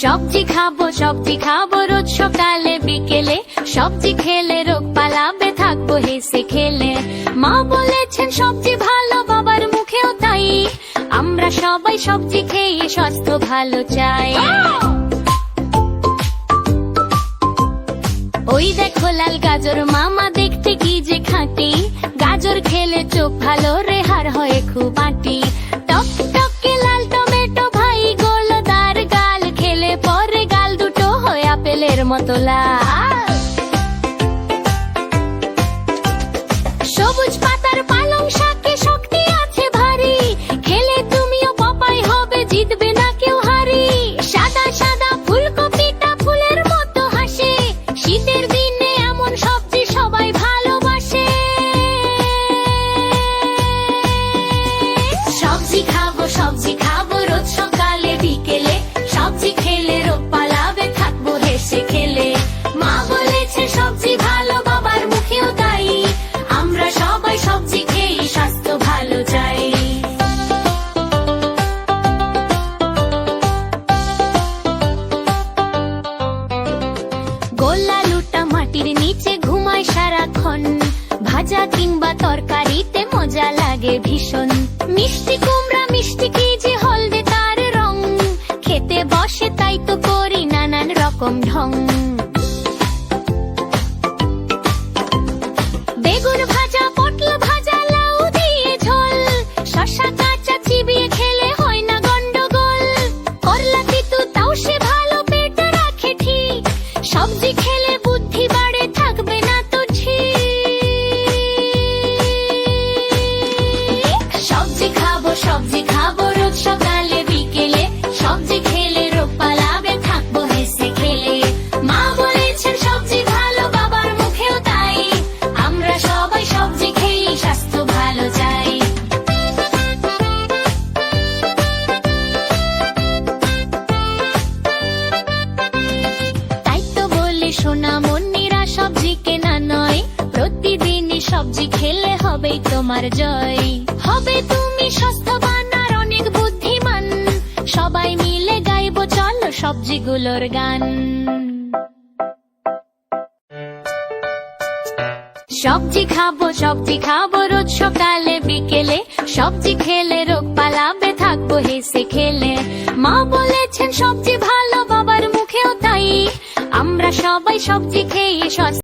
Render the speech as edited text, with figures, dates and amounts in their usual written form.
সবজি খাবো রোজ সকালে বিকেলে, সবজি খেলে রোগ পালাবে থাকবো হেসে খেলে। মা বলেছেন সবজি ভালো, বাবার মুখেও তাই, আমরা সবাই সবজি খেয়ে স্বাস্থ্য ভালো চাই। ওই দেখো লাল গাজর মামা দেখতে কি যে খাঁটি, গাজর খেলে চোখ ভালো রেহার হয় খুব আঁটি। টক টকে লাল টমেটো ভাই গোলদার, গাল খেলে পরে গাল দুটো হয় আপেলের মতো লাল। সবুজ পাতার পালং শাকে শক্তি আছে ভারী, খেলে তুমিও পপাই হবে জিতবে না কেউ হারি। সাদা সাদা ফুলকপিটা ফুলের মতো হাসে, শীতের দিনে এমন সবজি সবাই ভালোবাসে। সবজি খাবো রোজ সকালে বিকেলে, সবজি খেলে রোগ পালাবে থাকবো হেসে খেলে। মা বলেছে সবজি ভালো, বাবার মুখেও তাই, আমরা সবাই সবজি খেয়ে স্বাস্থ্য ভালো চাই। গোল আলুটা মাটির নিচে ঘুমায় সারাক্ষণ, ভাজা কিংবা তরকারিতে মজা লাগে ভীষণ। মিষ্টি কুমড়া মিষ্টি কি যে হলদে তার রং, খেতে বসে তাই তো করি নানান রকম ঢং। বেগুন ভাজা পটল ভাজা লাউ দিয়ে ঝোল, শসা কাঁচা চিবিয়ে খেলে হয় না গন্ডগোল। করলা তিতু তাও সে ভালো পেটে রাখে ঠিক, সবজি খেলে বুদ্ধি বাড়ে থাকবে না তো ঠিক। সবজি খাবো রোজ সকালে বিকেলে, সবজি খেলে রোগ পালাবে থাকবো হেসে খেলে। মা বলেছেন সবজি ভালো, বাবার মুখেও তাই, আমরা সবাই সবজি খেয়ে স্বাস্থ্য ভালো চাই। তাই তো বলি সোনা মন্দিরা সবজি কেনা নয়, প্রতিদিনই সবজি খেলে হবেই তোমার জয়। হবে তুমি স্বাস্থ্যবান আর অনেক বুদ্ধিমান, সবাই মিলে গাইবো চলো সবজিগুলোর গান। সবজি খাবো রোজ সকালে বিকেলে, সবজি খেলে রোগ পালাবে থাকবো হেসে খেলে। মা বলেছেন সবজি ভালো, বাবার মুখেও তাই, আমরা সবাই সবজি খেয়ে